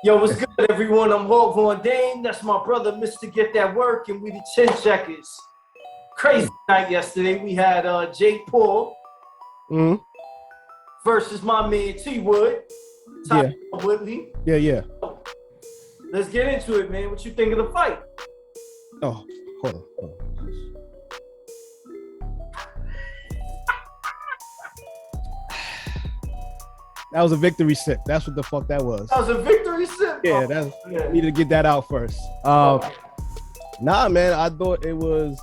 Yo, what's good, everyone? I'm Hog Von Dame. That's my brother, Mr. Get That Work, and we the Chin Checkers. Crazy night yesterday. We had Jake Paul versus my man T Wood. Woodley. Yeah. Let's get into it, man. What you think of the fight? Oh, hold on. That was a victory sip. That's what the fuck that was. That was a victory sip? Yeah, need to get that out first. Nah, man, I thought it was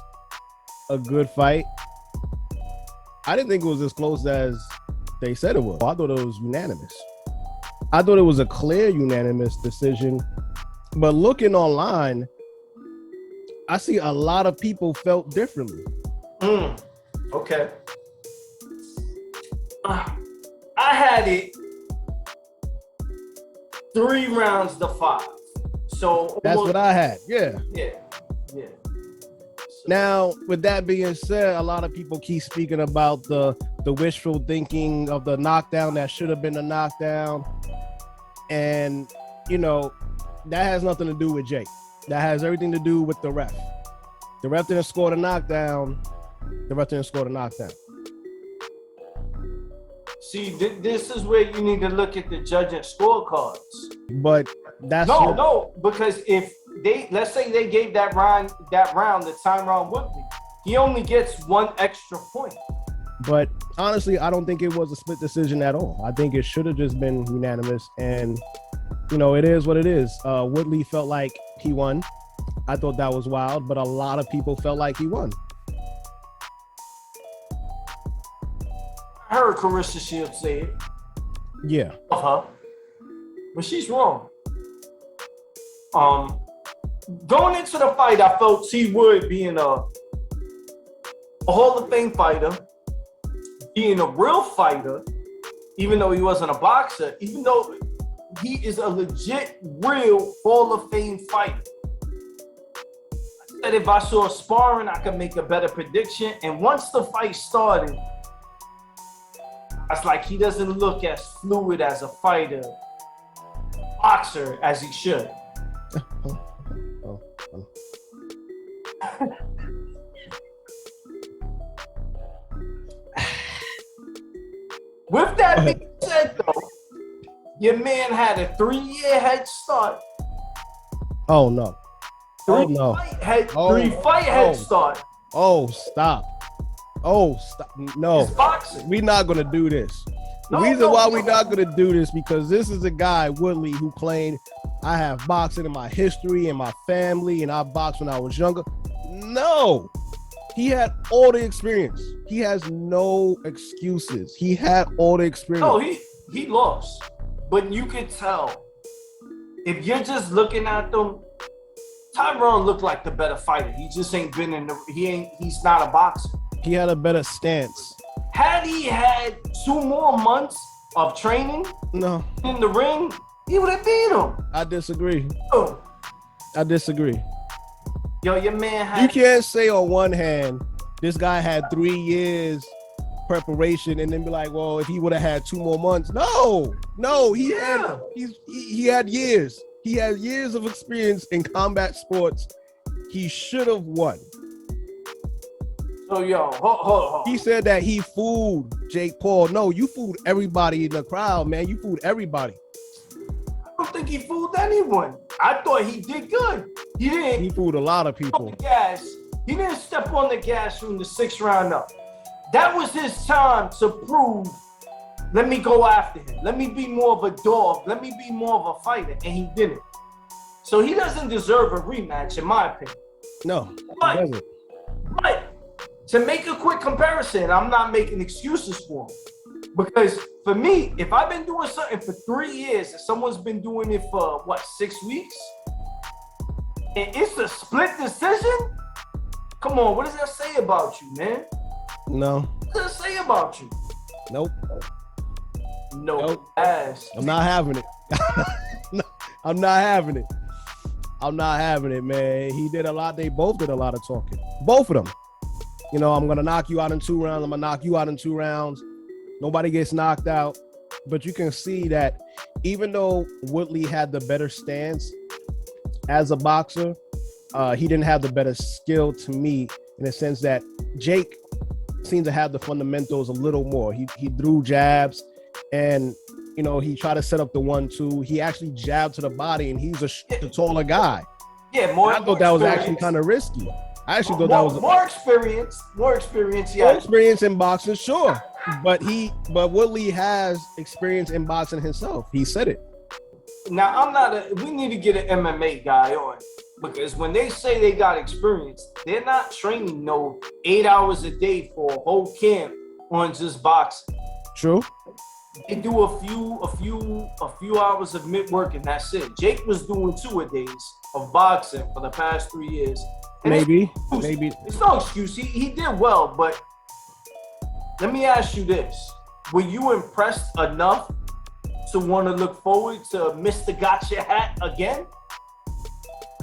a good fight. I didn't think it was as close as they said it was. I thought it was unanimous. I thought it was a clear unanimous decision. But looking online, I see a lot of people felt differently. Okay. I had it 3 rounds to 5. So that's what I had. Yeah. Now, with that being said, a lot of people keep speaking about the wishful thinking of the knockdown that should have been a knockdown. And, you know, that has nothing to do with Jake. That has everything to do with the ref. The ref didn't score the knockdown. See, this is where you need to look at the judging scorecards. But that's no, because if let's say they gave that round to Tyron Woodley, he only gets 1 extra point. But honestly, I don't think it was a split decision at all. I think it should have just been unanimous. And, you know, it is what it is. Woodley felt like he won. I thought that was wild, but a lot of people felt like he won. I heard Carissa Shields say it. Yeah. Of her. But she's wrong. Going into the fight, I felt T Wood being a Hall of Fame fighter, being a real fighter, even though he wasn't a boxer, even though he is a legit, real Hall of Fame fighter. I said if I saw sparring, I could make a better prediction. And once the fight started, it's like he doesn't look as fluid as a fighter, boxer as he should. With that being said, though, your man had a 3-year head start. Oh no! Three fight head start. Oh, stop! No, we're not gonna do this. The reason why we're not gonna do this because this is a guy, Woodley, who claimed I have boxing in my history and my family, and I boxed when I was younger. No, he had all the experience. He has no excuses. He had all the experience. No, he lost, but you could tell if you're just looking at them. Tyron looked like the better fighter. He just ain't been in the. He's not a boxer. He had a better stance. Had he had 2 more months of training in the ring, he would have beat him. I disagree. Oh. I disagree. Yo, your man had... You can't say on one hand, this guy had 3 years preparation and then be like, well, if he would have had 2 more months. No, he had years. He had years of experience in combat sports. He should have won. So, yo, hold. He said that he fooled Jake Paul. No, you fooled everybody in the crowd, man. You fooled everybody. I don't think he fooled anyone. I thought he did good. He didn't. He fooled a lot of people. He didn't step on the gas from the 6th round up. That was his time to prove, let me go after him. Let me be more of a dog. Let me be more of a fighter. And he didn't. So he doesn't deserve a rematch, in my opinion. No, he doesn't. But to make a quick comparison, I'm not making excuses for him. Because for me, if I've been doing something for 3 years and someone's been doing it for, 6 weeks? And it's a split decision? Come on, what does that say about you, man? No. What does that say about you? Nope. No ass. I'm not having it. I'm not having it, man. He did a lot. They both did a lot of talking. Both of them. You know, I'm going to knock you out in 2 rounds. I'm going to knock you out in 2 rounds. Nobody gets knocked out. But you can see that even though Woodley had the better stance as a boxer, he didn't have the better skill to me, in the sense that Jake seemed to have the fundamentals a little more. He threw jabs, and he tried to set up the 1-2. He actually jabbed to the body, and he's a taller guy. Yeah, I thought that was actually kind of risky. I actually thought that was more experience. Yeah, more experience in boxing, sure. But Woodley has experience in boxing himself. He said it. Now we need to get an MMA guy on, because when they say they got experience, they're not training 8 hours a day for a whole camp on just boxing. True. They do a few hours of mid work, and that's it. Jake was doing 2-a-days of boxing for the past 3 years. And Maybe. It's no excuse. He did well, but let me ask you this: were you impressed enough to want to look forward to Mr. Gotcha Hat again?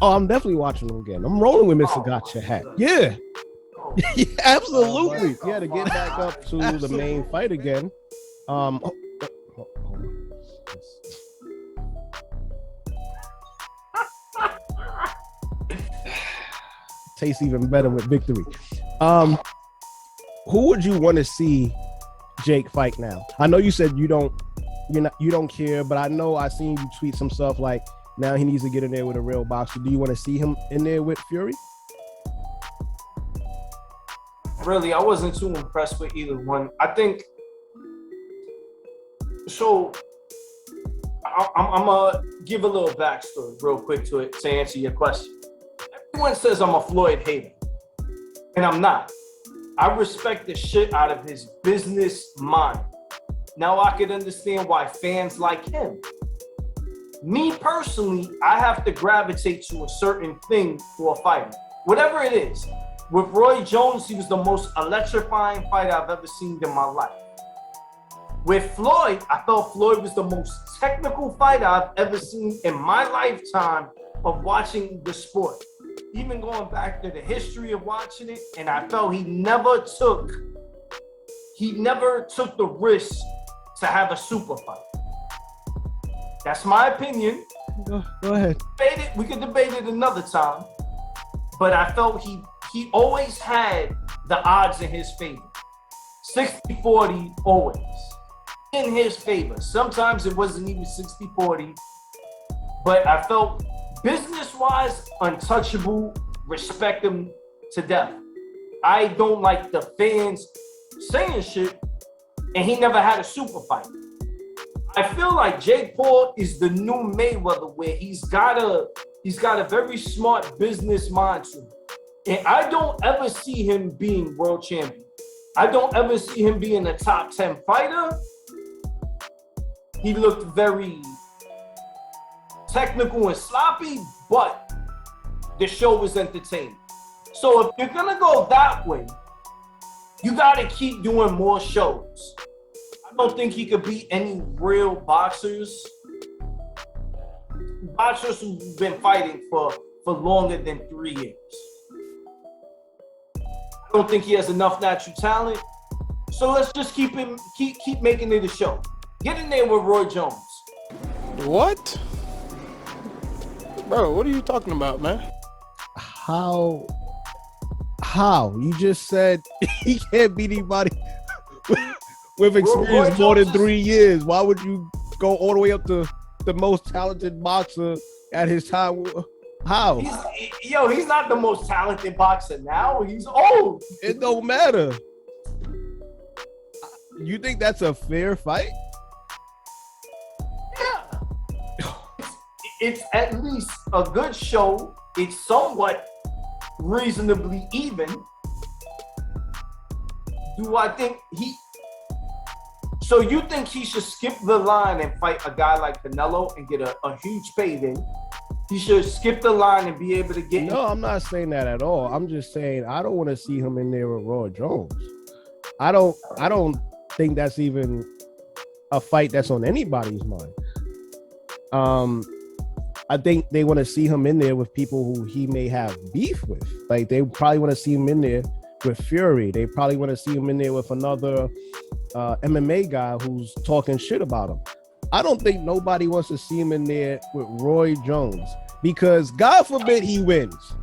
Oh, I'm definitely watching him again. I'm rolling with Mr. Gotcha Hat. Yeah. Yeah, absolutely. Yeah, to get back up to the main fight again. Tastes even better with victory. Who would you want to see Jake fight now? I know you said you don't care, but I know I seen you tweet some stuff like now he needs to get in there with a real boxer. Do you want to see him in there with Fury? Really, I wasn't too impressed with either one. I think so. I'm gonna give a little backstory real quick to answer your question. Everyone says I'm a Floyd hater, and I'm not. I respect the shit out of his business mind. Now I can understand why fans like him. Me personally, I have to gravitate to a certain thing for a fighter, whatever it is. With Roy Jones, he was the most electrifying fighter I've ever seen in my life. With Floyd, I thought Floyd was the most technical fighter I've ever seen in my lifetime of watching the sport. Even going back to the history of watching it, and I felt he never took the risk to have a super fight. That's my opinion. Go ahead. We could debate it another time, but I felt he always had the odds in his favor. 60-40 always in his favor. Sometimes it wasn't even 60-40, but I felt business-wise, untouchable, respect him to death. I don't like the fans saying shit, and he never had a super fight. I feel like Jake Paul is the new Mayweather, where he's got a very smart business mind to him. And I don't ever see him being world champion. I don't ever see him being a top 10 fighter. He looked very technical and sloppy, but the show was entertaining. So if you're gonna go that way, you gotta keep doing more shows. I don't think he could beat any real boxers who've been fighting for longer than 3 years. I don't think he has enough natural talent. So let's just keep making it a show. Get in there with Roy Jones. What? Bro, what are you talking about, man? How? You just said he can't beat anybody with experience more than 3 years. Why would you go all the way up to the most talented boxer at his time? How? He's not the most talented boxer now. He's old. It don't matter. You think that's a fair fight? Yeah. It's at least a good show. It's somewhat reasonably even. Do I think so you think he should skip the line and fight a guy like Canelo and get a huge payday? He should skip the line and be able to get... No, I'm not saying that at all. I'm just saying I don't want to see him in there with Roy Jones. I don't think that's even a fight that's on anybody's mind. I think they want to see him in there with people who he may have beef with. Like, they probably want to see him in there with Fury. They probably want to see him in there with another MMA guy who's talking shit about him. I don't think nobody wants to see him in there with Roy Jones because God forbid he wins.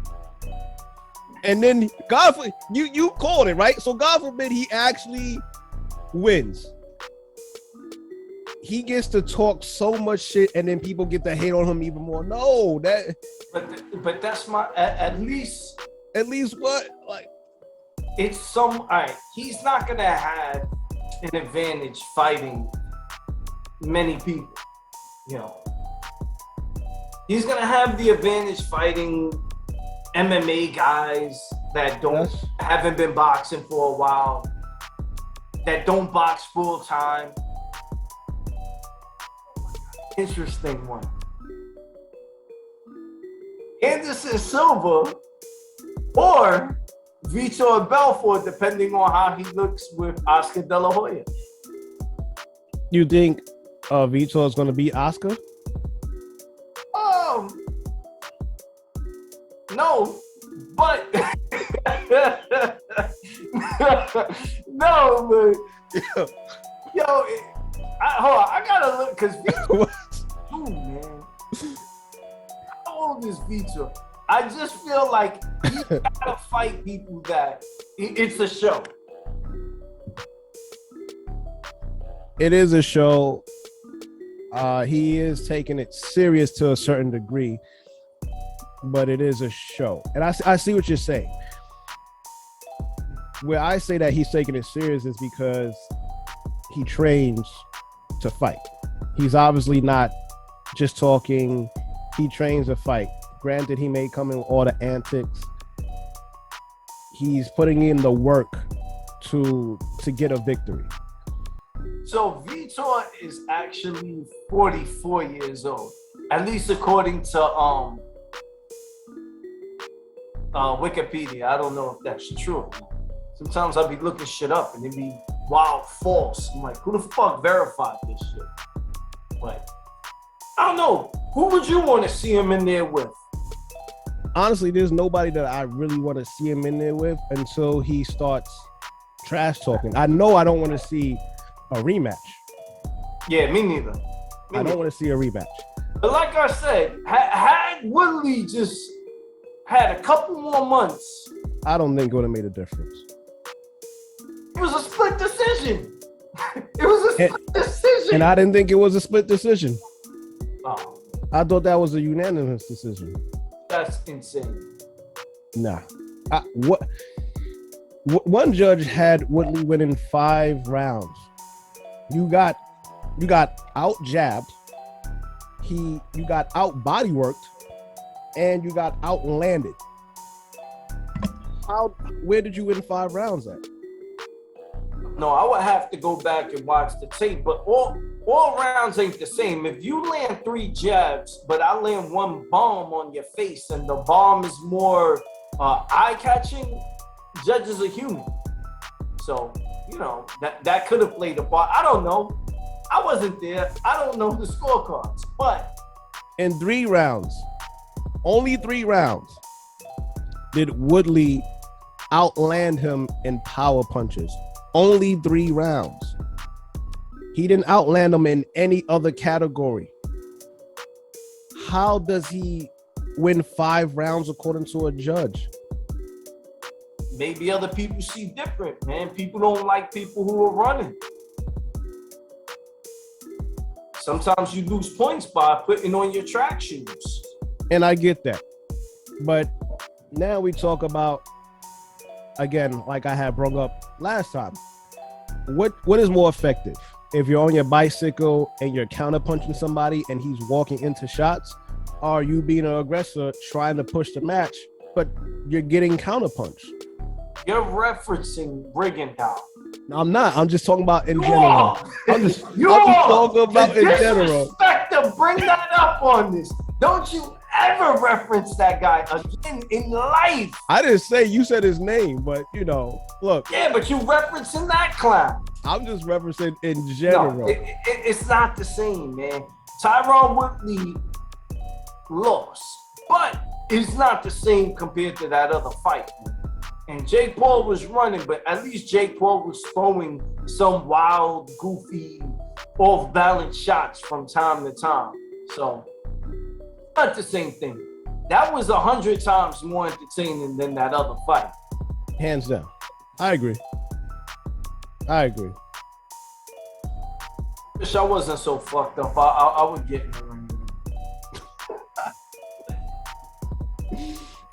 And then God forbid, you called it, right? So God forbid he actually wins. He gets to talk so much shit and then people get to hate on him even more. No, that but that's my at least what? Like it's some all right, he's not gonna have an advantage fighting many people, you know. He's gonna have the advantage fighting MMA guys that haven't been boxing for a while, that don't box full time. Interesting one. Anderson Silva or Vitor Belfort, depending on how he looks with Oscar De La Hoya. You think Vitor is going to beat Oscar? No, but no, but yo, hold on, I gotta look because Vitor, dude, man, how old is Vitor? I just feel like he gotta fight people that it's a show. It is a show. He is taking it serious to a certain degree, but it is a show. And I see what you're saying. Where I say that he's taking it serious is because he trains to fight. He's obviously not just talking. He trains to fight. Granted, he may come in with all the antics. He's putting in the work to get a victory. So Vitor is actually 44 years old, at least according to Wikipedia. I don't know if that's true. Sometimes I'll be looking shit up and it be wild false. I'm like, who the fuck verified this shit? But I don't know. Who would you want to see him in there with? Honestly, there's nobody that I really want to see him in there with until he starts trash talking. I know I don't want to see a rematch. Yeah, me neither. I don't want to see a rematch. But like I said, had Woodley just had a couple more months, I don't think it would have made a difference. It was a split decision. It was a split decision. And I didn't think it was a split decision. Oh, I thought that was a unanimous decision. that's insane. Nah. One judge had Woodley winning 5 rounds. You got out jabbed. You got out body worked, and you got outlanded. Where did you win 5 rounds at? No, I would have to go back and watch the tape, but all rounds ain't the same. If you land 3 jabs, but I land 1 bomb on your face, and the bomb is more eye-catching, judges are human. So, you know, that could have played a part. I don't know. I wasn't there. I don't know the scorecards, but in 3 rounds, only 3 rounds, did Woodley outland him in power punches. Only 3 rounds. He didn't outland him in any other category. How does he win 5 rounds according to a judge? maybe other people see different, man. People don't like people who are running. Sometimes you lose points by putting on your track shoes. And I get that. But now we talk about, again, like I had brought up last time, what is more effective? If you're on your bicycle and you're counterpunching somebody and he's walking into shots, or you being an aggressor trying to push the match, but you're getting counterpunched? You're referencing Brigandine. I'm not. I'm just talking about in general. Are. I'm just talking about in general. Disrespect to bring that up on this. Don't you ever reference that guy again in life. I didn't say you said his name, but you know, look. Yeah, but you referencing that clown. I'm just referencing in general. No, it's not the same, man. Tyron Woodley lost, but it's not the same compared to that other fight. And Jake Paul was running, but at least Jake Paul was throwing some wild, goofy off-balance shots from time to time. So, not the same thing. That was 100 times more entertaining than that other fight. Hands down. I agree. Wish I wasn't so fucked up. I would get in the ring.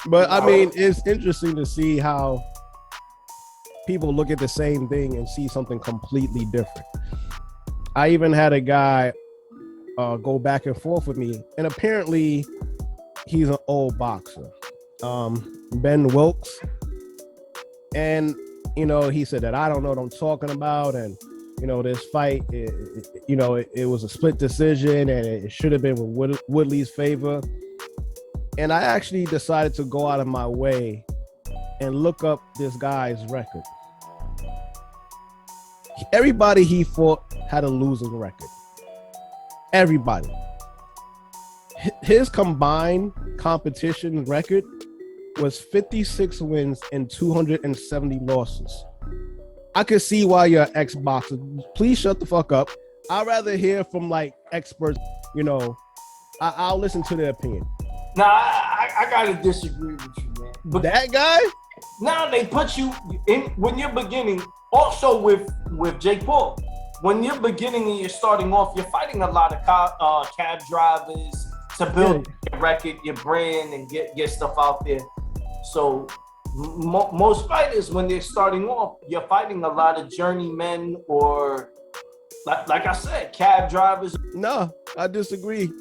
But I mean, it's interesting to see how people look at the same thing and see something completely different. I even had a guy go back and forth with me, and apparently he's an old boxer, Ben Wilkes. And, you know, he said that I don't know what I'm talking about. And, you know, this fight, it was a split decision and it should have been with Woodley's favor. And I actually decided to go out of my way and look up this guy's record. Everybody he fought had a losing record. Everybody. His combined competition record was 56 wins and 270 losses. I could see why you're an ex-boxer. Please shut the fuck up. I'd rather hear from like experts, you know. I'll listen to their opinion. Nah, I gotta disagree with you, man. But that guy? Now they put you in when you're beginning. Also with Jake Paul, when you're beginning and you're starting off, you're fighting a lot of cab drivers to build your record, your brand, and get stuff out there. So most fighters, when they're starting off, you're fighting a lot of journeymen or, like I said, cab drivers. No, I disagree.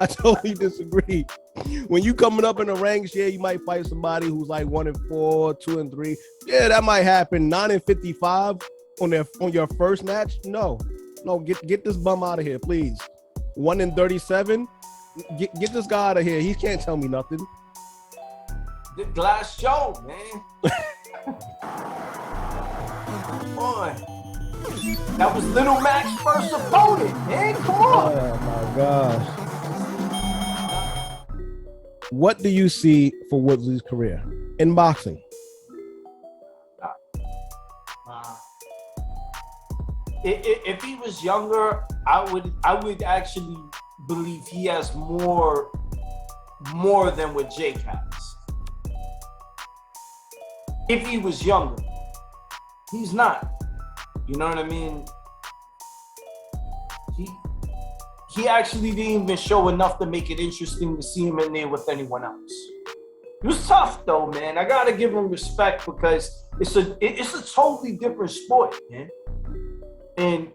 I totally disagree. When you coming up in the ranks, yeah, you might fight somebody who's like 1-4, 2-3. Yeah, that might happen. 9-55 on your first match. No, get this bum out of here, please. 1-37. Get this guy out of here. He can't tell me nothing. The Glass Joe, man. Come on. That was Little Mac's first opponent, man. Come on. Oh my gosh. What do you see for Woodley's career in boxing? If he was younger, I would actually believe he has more than what Jake has. If he was younger, he's not. You know what I mean? He actually didn't even show enough to make it interesting to see him in there with anyone else. It was tough though, man. I gotta give him respect because it's a totally different sport, man. And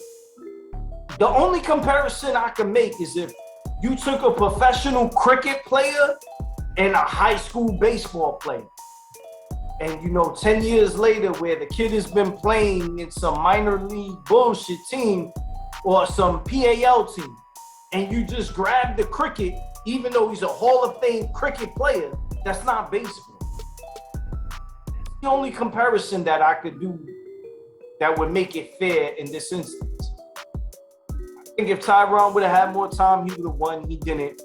the only comparison I can make is if you took a professional cricket player and a high school baseball player. And, you know, 10 years later, where the kid has been playing in some minor league bullshit team or some PAL team, and you just grab the cricket, even though he's a Hall of Fame cricket player, that's not baseball. It's the only comparison that I could do that would make it fair in this instance. I think if Tyron would have had more time, he would have won. He didn't.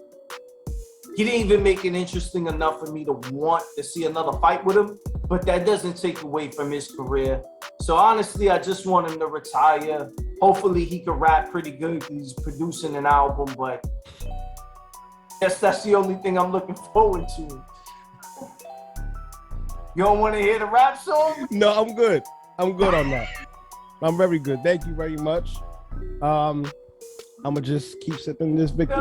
He didn't even make it interesting enough for me to want to see another fight with him, but that doesn't take away from his career. So honestly, I just want him to retire. Hopefully he can rap pretty good. He's producing an album, but yes, that's the only thing I'm looking forward to. You don't want to hear the rap song? No, I'm good. I'm good on that. I'm very good. Thank you very much. I'm gonna just keep sipping this victory.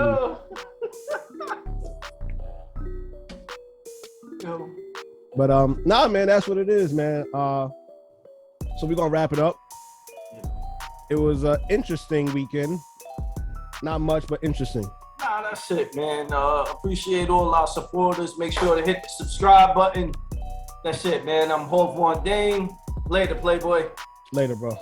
Yo. But nah, man, that's what it is, man. So we're gonna wrap it up. It was an interesting weekend. Not much, but interesting. Nah, that's it, man. Appreciate all our supporters. Make sure to hit the subscribe button. That's it, man. I'm Hov One Dame. Later, Playboy. Later, bro.